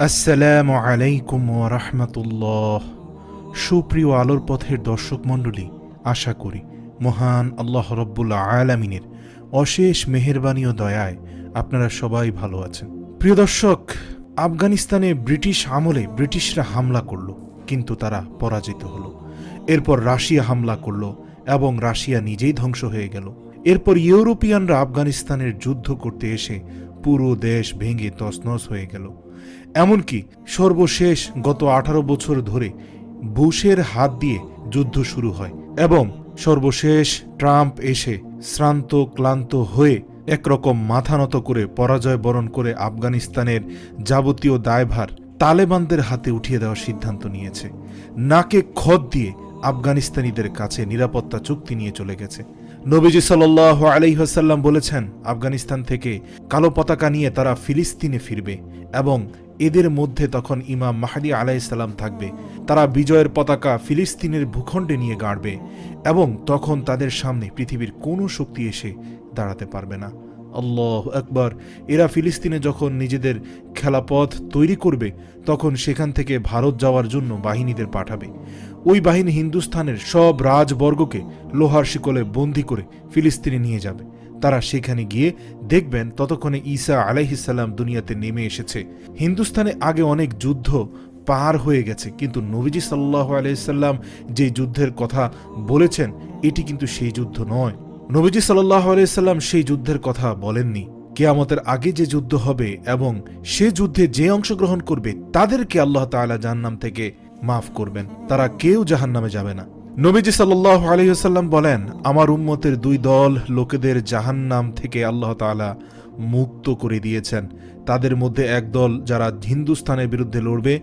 আসসালামু আলাইকুম ওয়া রাহমাতুল্লাহ। সুপ্রিয় আলোর পথের দর্শক মণ্ডলী, আশা করি মহান আল্লাহ রব্বুল আলামিনের অশেষ মেহেরবানি ও দয়ায় আপনারা সবাই ভালো আছেন। প্রিয় দর্শক, আফগানিস্তানে ব্রিটিশ আমলে ব্রিটিশরা হামলা করল, কিন্তু তারা পরাজিত হলো। এরপর রাশিয়া হামলা করল এবং রাশিয়া নিজেই ধ্বংস হয়ে গেল। এরপর ইউরোপিয়ানরা আফগানিস্তানের যুদ্ধ করতে এসে পুরো দেশ ভেঙে তছনছ হয়ে গেল। এমনকি সর্বশেষ গত 18 বছর ধরে বুশের হাত দিয়ে যুদ্ধ শুরু হয় এবং সর্বশেষ ট্রাম্প এসে শ্রান্ত ক্লান্ত হয়ে একরকম মাথা নত করে পরাজয় বরণ করে আফগানিস্তানের যাবতীয় দায়ভার তালেবানদের হাতে উঠিয়ে দেওয়ার সিদ্ধান্ত নিয়েছে। নাকে খত দিয়ে আফগানিস্তানিদের কাছে নিরাপত্তা চুক্তি নিয়ে চলে গেছে। নবীজি সাল্লাল্লাহু আলাইহি ওয়াসাল্লাম বলেছেন, আফগানিস্তান থেকে কালো পতাকা নিয়ে তারা ফিলিস্তিনে ফিরবে এবং এদের মধ্যে তখন ইমাম মাহদী আলাইহিস সালাম থাকবে। তারা বিজয়ের পতাকা ফিলিস্তিনের ভূখণ্ডে নিয়ে গাড়বে এবং তখন তাদের সামনে পৃথিবীর কোনো শক্তি এসে দাঁড়াতে পারবে না। আল্লাহু আকবার। এরা ফিলিস্তিনে যখন নিজেদের খেলাপথ তৈরি করবে, তখন সেখান থেকে ভারত যাওয়ার জন্য বাহিনীদের পাঠাবে। ওই বাহিনী হিন্দুস্তানের সব রাজবর্গকে লোহার শিকলে বন্দী করে ফিলিস্তিনে নিয়ে যাবে। তারা সেখানে গিয়ে দেখবেন ততক্ষণে ঈসা আলাইহিস সালাম দুনিয়াতে নেমে এসেছে। হিন্দুস্তানে আগে অনেক যুদ্ধ পার হয়ে গেছে, কিন্তু নবীজি সাল্লাল্লাহু আলাইহি সাল্লাম যে যুদ্ধের কথা বলেছেন, এটি কিন্তু সেই যুদ্ধ নয়। নবীজি সাল্লাল্লাহু আলাইহি সাল্লাম সেই যুদ্ধের কথা বলেননি। কিয়ামতের আগে যে যুদ্ধ হবে এবং সে যুদ্ধে যে অংশগ্রহণ করবে তাদেরকে আল্লাহ তাআলা জাহান্নাম থেকে মাফ করবেন, তারা কেউ জাহান্নামে যাবে না। নবীজি সাল্লাল্লাহু আলাইহি ওয়াসাল্লাম বলেন, আমার উম্মতের দুই দল লোকেদের জাহান্নাম থেকে আল্লাহ তাআলা মুক্ত করে দিয়েছেন। তাদের মধ্যে এক দল যারা হিন্দুস্তানের বিরুদ্ধে লড়বে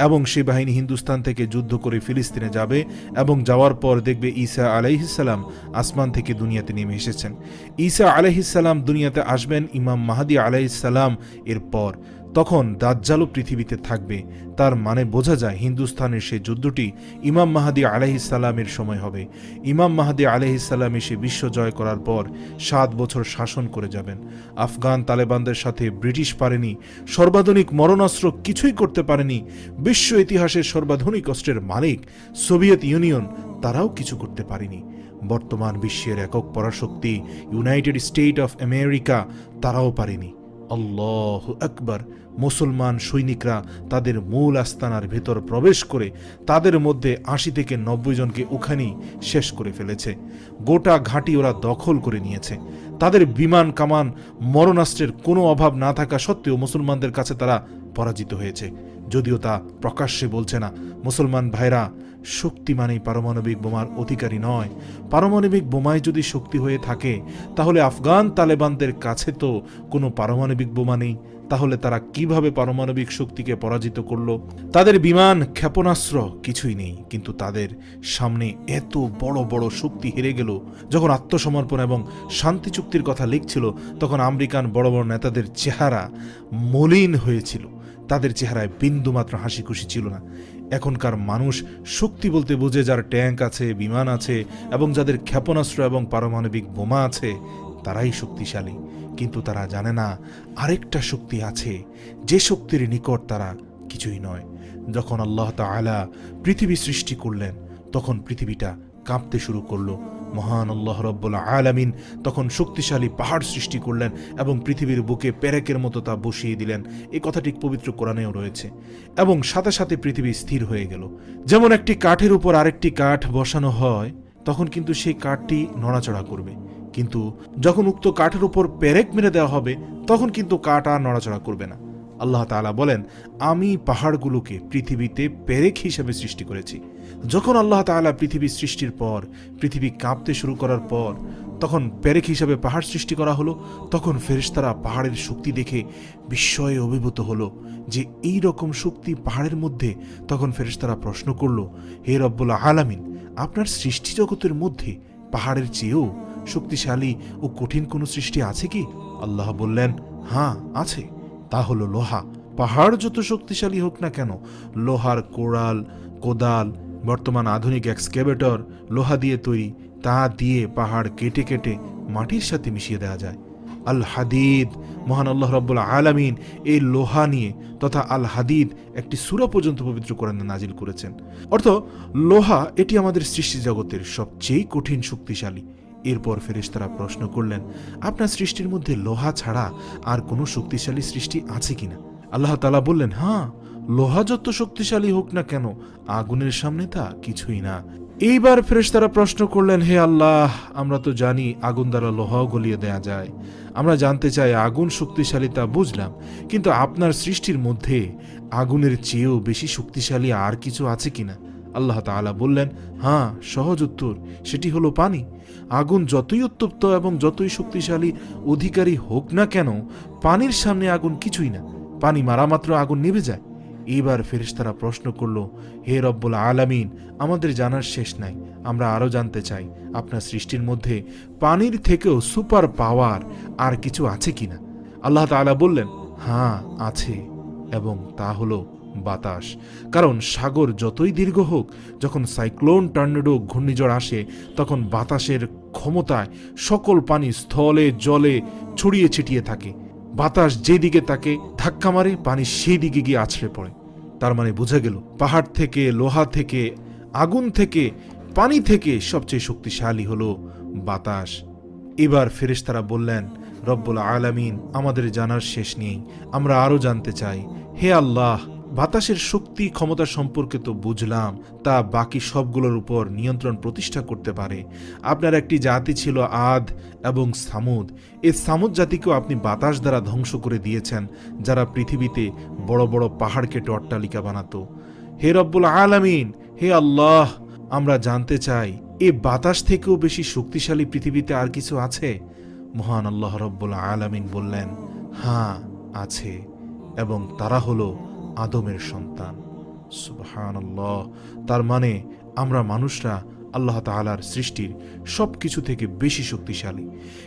এবং সে বাহিনী হিন্দুস্তান থেকে যুদ্ধ করে ফিলিস্তিনে যাবে এবং যাওয়ার পর দেখবে ঈসা আলাইহিস সালাম আসমান থেকে দুনিয়াতে নেমে এসেছেন। ঈসা আলাইহিস সালাম দুনিয়াতে আসবেন ইমাম মাহদী আলাইহিস সালাম এর পর। তখন দাজ্জালও পৃথিবীতে থাকবে। তার মানে বোঝা যায় হিন্দুস্তানের সেই যুদ্ধটি ইমাম মাহদী আলাইহিস সালামের সময় হবে। ইমাম মাহদী আলাইহিস সালাম এসে বিশ্ব জয় করার পর 7 বছর শাসন করে যাবেন। আফগান তালেবানদের সাথে ব্রিটিশ পারেনি, সর্বাধুনিক মরণাস্ত্র কিছুই করতে পারেনি। বিশ্ব ইতিহাসের সর্বাধুনিক অস্ত্রের মালিক সোভিয়েত ইউনিয়ন, তারাও কিছু করতে পারেনি। বর্তমান বিশ্বের একক পরাশক্তি ইউনাইটেড স্টেট অফ আমেরিকা, তারাও পারেনি। আল্লাহু আকবার। মুসলমান সৈনিকরা তাদের মূল আস্তানার ভেতর প্রবেশ করে তাদের মধ্যে 80 থেকে 90 জনকে ওখানেই শেষ করে ফেলেছে। গোটা ঘাঁটি ওরা দখল করে নিয়েছে। তাদের বিমান কামান মরণাস্ত্রের কোনো অভাব না থাকা সত্ত্বেও মুসলমানদের কাছে তারা পরাজিত হয়েছে, যদিও তা প্রকাশ্যে বলছে না। মুসলমান ভাইরা, শক্তি মানেই পারমাণবিক বোমার অধিকারী নয়। পারমাণবিক বোমায় যদি শক্তি হয়ে থাকে, তাহলে আফগান তালেবানদের কাছে তো কোনো পারমাণবিক বোমা নেই। তাহলে তারা কিভাবে পারমাণবিক শক্তিকে পরাজিত করলো? তাদের বিমান ক্ষেপণাস্ত্র কিছুই নেই, কিন্তু তাদের সামনে এত বড় বড় শক্তি হেরে গেল। যখন আত্মসমর্পণ এবং শান্তি চুক্তির কথা লিখছিল, তখন আমেরিকান বড় বড় নেতাদের চেহারা মলিন হয়েছিল। তাদের চেহারায় বিন্দুমাত্র হাসি খুশি ছিল না। এখনকার মানুষ শক্তি বলতে বোঝে যার ট্যাঙ্ক আছে, বিমান আছে এবং যাদের ক্ষেপণাস্ত্র এবং পারমাণবিক বোমা আছে, তারাই শক্তিশালী। কিন্তু তারা জানে না আরেকটা শক্তি আছে, যে শক্তির নিকট তারা কিছুই নয়। যখন আল্লাহ তাআলা পৃথিবী সৃষ্টি করলেন, তখন পৃথিবীটা কাঁপতে শুরু করলো। মহান আল্লাহ রব্বুল আলামিন তখন শক্তিশালী পাহাড় সৃষ্টি করলেন এবং পৃথিবীর বুকে পেরেকের মতো তা বসিয়ে দিলেন। এই কথাটি পবিত্র কোরআনেও রয়েছে। এবং সাথে সাথে পৃথিবী স্থির হয়ে গেল। যেমন একটি কাঠের উপর আরেকটি কাঠ বসানো হয়, তখন কিন্তু সেই কাঠটি নড়াচড়া করবে, কিন্তু যখন উক্ত কাঠের উপর পেরেক মেরে দেওয়া হবে, তখন কিন্তু কাঠ আর নড়াচড়া করবে না। আল্লাহ তাআলা বলেন, আমি পাহাড়গুলোকে পৃথিবীতে পেরেক হিসেবে সৃষ্টি করেছি। যখন আল্লাহ তাআলা পৃথিবী সৃষ্টির পর, পৃথিবী কাঁপতে শুরু করার পর, তখন পেরেক হিসেবে পাহাড় সৃষ্টি করা হলো। তখন ফেরেশতারা পাহাড়ের শক্তি দেখে বিস্ময়ে অভিভূত হলো যে এই রকম শক্তি পাহাড়ের মধ্যে। তখন ফেরেশতারা প্রশ্ন করল, হে রব্বুল আলামিন, আপনার সৃষ্টি জগতের মধ্যে পাহাড়ের চেয়েও শক্তিশালী ও কঠিন কোনো সৃষ্টি আছে কি? আল্লাহ বললেন, হ্যাঁ আছে, তা হলো লোহা। পাহাড় যত শক্তিশালী হোক না কেন, লোহার কোড়াল, কোদাল, বর্তমান আধুনিক এক্সকেভেটর লোহা দিয়ে তৈরি, তা দিয়ে পাহাড় কেটে কেটে মাটির সাথে মিশিয়ে দেওয়া যায়। আল হাদিদ, মহান আল্লাহ রাব্বুল আলামিন এই লোহা নিয়ে তথা আল হাদিদ একটি সূরা পর্যন্ত পবিত্র কোরআনে নাজিল করেছেন। অর্থ লোহা এটি আমাদের সৃষ্টি জগতের সবচেয়ে কঠিন শক্তিশালী। এরপর ফেরেশতারা প্রশ্ন করলেন, আপনার সৃষ্টির মধ্যে লোহা ছাড়া আর কোনো শক্তিশালী সৃষ্টি আছে কিনা? আল্লাহ তাআলা বললেন, হ্যাঁ, লোহা যত শক্তিশালী হোক না কেন আগুনের সামনে তা কিছুই না। এইবার ফেরেশতারা প্রশ্ন করলেন, হে আল্লাহ, আমরা তো জানি আগুন দ্বারা লোহাও গলিয়ে দেয়া যায়, আমরা জানতে চাই আগুন শক্তিশালী তা বুঝলাম, কিন্তু আপনার সৃষ্টির মধ্যে আগুনের চেয়েও বেশি শক্তিশালী আর কিছু আছে কিনা? আল্লাহ তাআলা বললেন, হ্যাঁ, সহজ উত্তর, সেটি হলো পানি। আগুন যতই উত্তপ্ত এবং যতই শক্তিশালী অধিকারী হোক না কেন পানির সামনে আগুন কিছুই না। পানি মারা মাত্র আগুন নিভে যায়। এবার ফেরেশতারা প্রশ্ন করল, হে রব্বুল আলামিন, আমাদের জানার শেষ নাই, আমরা আরো জানতে চাই আপনার সৃষ্টির মধ্যে পানির থেকেও সুপার পাওয়ার আর কিছু আছে কিনা? আল্লাহ তাআলা বললেন, হ্যাঁ আছে, এবং তা হলো বাতাস। কারণ সাগর যতই দীর্ঘ হোক, যখন সাইক্লোন, টর্নেডো, ঘূর্ণিঝড় আসে, তখন বাতাসের ক্ষমতায় সকল পানি স্থলে জলে ছড়িয়ে ছিটিয়ে থাকে। বাতাস যেদিকে তাকে ধাক্কা মারে, পানি সেই দিকে গিয়ে আছড়ে পড়ে। তার মানে বোঝা গেল, পাহাড় থেকে, লোহা থেকে, আগুন থেকে, পানি থেকে সবচেয়ে শক্তিশালী হলো বাতাস। এবার ফেরেশতারা বললেন, রব্বুল আলামিন, আমাদের জানার শেষ নেই, আমরা আরো জানতে চাই। হে আল্লাহ, বাতাসের শক্তি ক্ষমতা সম্পর্কে তো বুঝলাম, তা বাকি সবগুলোর উপর নিয়ন্ত্রণ প্রতিষ্ঠা করতে পারে। আপনার একটি জাতি ছিল আদ এবং সামুদ। এই সামুদ জাতিকেও আপনি বাতাস দ্বারা ধ্বংস করে দিয়েছেন, যারা পৃথিবীতে বড় বড় পাহাড় কেটে অট্টালিকা বানাতো। হে রব্বুল আলামিন, হে আল্লাহ, আমরা জানতে চাই, এই বাতাস থেকেও বেশি শক্তিশালী পৃথিবীতে আর কিছু আছে? মহান আল্লাহ রব্বুল আলামিন বললেন, হ্যাঁ আছে, এবং তারা হলো আদমের সন্তান। সুবহানাল্লাহ। তার মানে আমরা মানুষরা আল্লাহ তাআলার সৃষ্টির সব কিছু থেকে বেশি শক্তিশালী।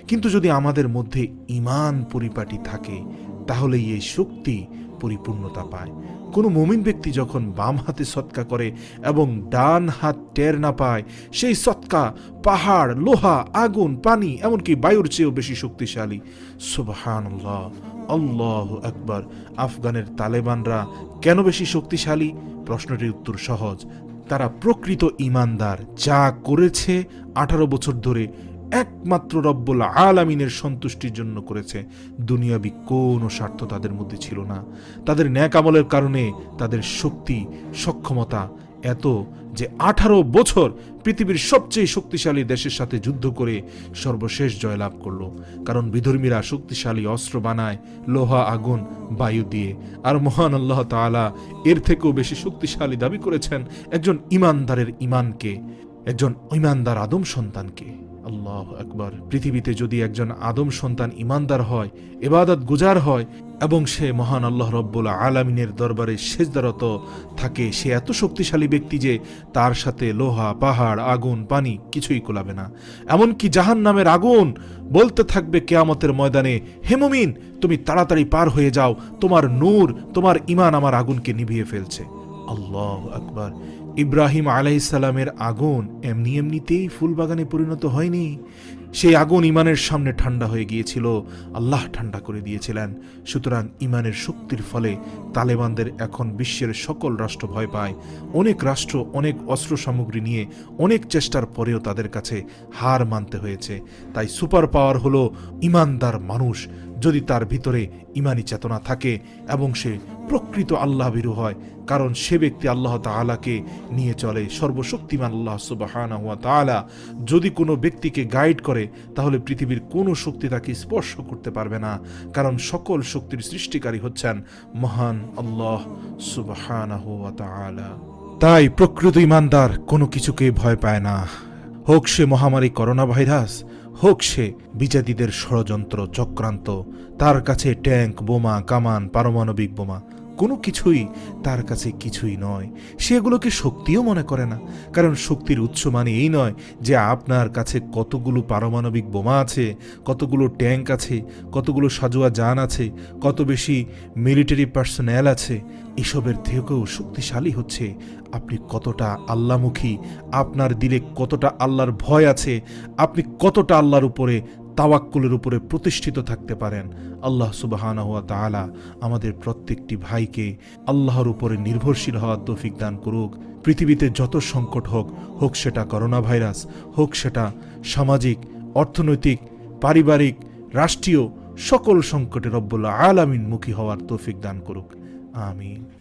কিন্তু যদি আমাদের মধ্যে ঈমান পরিপাটি থাকে, তাহলেই এই শক্তি পরিপূর্ণতা পায়। কোনো মুমিন ব্যক্তি যখন বাম হাতে সৎকা করে এবং ডান হাত টের না পায়, সেই সৎকা পাহাড়, লোহা, আগুন, পানি, এমনকি বায়ুর চেয়েও বেশি শক্তিশালী। সুবহানাল্লাহ, আল্লাহু আকবার। আফগানের তালেবানরা কেন বেশি শক্তিশালী? প্রশ্নটির উত্তর সহজ, তারা প্রকৃত ঈমানদার। যা করেছে 18 বছর ধরে একমাত্র রব্বুল আলামিনের সন্তুষ্টির জন্য করেছে। দুনিয়াবি কোনো স্বার্থ তাদের মধ্যে ছিল না। তাদের ন্যাক আমলের কারণে তাদের শক্তি, সক্ষমতা এত যে 18 বছর পৃথিবীর সবচেয়ে শক্তিশালী দেশের সাথে যুদ্ধ করে সর্বশেষ জয়লাভ করল। কারণ বিধর্মীরা শক্তিশালী অস্ত্র বানায় লোহা, আগুন, বায়ু দিয়ে, আর মহান আল্লাহ তাআলা এর থেকেও বেশি শক্তিশালী দাবি করেছেন একজন ঈমানদারের ঈমানকে, একজন ঈমানদার আদম সন্তানকে। আল্লাহু আকবার। পৃথিবীতে যদি একজন আদম সন্তান ঈমানদার হয়, ইবাদত গুজার হয়, এবং সে মহান আল্লাহ রব্বুল আলামিনের দরবারে সেজদারত থাকে, সে এত শক্তিশালী ব্যক্তি যে তার সাথে লোহা, পাহাড়, আগুন, পানি কিছুই কোলাবে না। এমনকি জাহান্নামের আগুন বলতে থাকবে কিয়ামতের ময়দানে, হে মুমিন, তুমি তাড়াতাড়ি পার হয়ে যাও, তোমার নূর, তোমার ঈমান আমার আগুনকে নিভিয়ে ফেলছে। আল্লাহু আকবার। ইব্রাহিম আলাইহিস সালামের আগুন এমনি এমনিতেই ফুলবাগানে পরিণত হয়নি। সেই আগুন ঈমানের সামনে ঠান্ডা হয়ে গিয়েছিল, আল্লাহ ঠান্ডা করে দিয়েছিলেন। সুতরাং ঈমানের শক্তির ফলে তালেবানদের এখন বিশ্বের সকল রাষ্ট্র ভয় পায়। অনেক রাষ্ট্র অনেক অস্ত্র সামগ্রী নিয়ে অনেক চেষ্টার পরেও তাদের কাছে হার মানতে হয়েছে। তাই সুপার পাওয়ার হলো ঈমানদার মানুষ, যদি তার ভিতরে ঈমানি চেতনা থাকে এবং সে প্রকৃত আল্লাহ ভীরু হয়। কারণ সে ব্যক্তি আল্লাহ তাআলাকে নিয়ে চলে। সর্বশক্তিমান আল্লাহ সুবহানাহু ওয়া তাআলা যদি কোনো ব্যক্তিকে গাইড করে, তাহলে পৃথিবীর কোনো শক্তি তাকে স্পর্শ করতে পারবে না। কারণ সকল শক্তির সৃষ্টিকারী হচ্ছেন মহান আল্লাহ সুবহানাহু ওয়া তাআলা। তাই প্রকৃত ঈমানদার কোনো কিছুকে ভয় পায় না, হোক সে মহামারী করোনা ভাইরাস, হোক সে বিজাতিদের ষড়যন্ত্র চক্রান্ত। তার কাছে ট্যাঙ্ক, বোমা, কামান, পারমাণবিক বোমা কোনো কিছুই তার কাছে কিছুই নয়। সে এগুলোকে শক্তিও মনে করে না। কারণ শক্তির উৎস মানে এই নয় যে আপনার কাছে কতগুলো পারমাণবিক বোমা আছে, কতগুলো ট্যাঙ্ক আছে, কতগুলো সাজোয়া যান আছে, কত বেশি মিলিটারি পার্সোনেল আছে। এসবের থেকেও শক্তিশালী হচ্ছে আপনি কতটা আল্লাহমুখী, আপনার দিলে কতটা আল্লাহর ভয় আছে, আপনি কতটা আল্লাহর উপরে তাওয়াক্কুলের উপরে প্রতিষ্ঠিত থাকতে পারেন। আল্লাহ সুবহানাহু ওয়া তাআলা আমাদের প্রত্যেকটি ভাইকে আল্লাহর উপরে নির্ভরশীল হওয়ার তৌফিক দান করুক। পৃথিবীতে যত সংকট হোক, হোক সেটা করোনা ভাইরাস, হোক সেটা সামাজিক, অর্থনৈতিক, পারিবারিক, রাষ্ট্রীয়, সকল সংকটে রব্বুল আলামিন মুখী হওয়ার তৌফিক দান করুক। আমিন।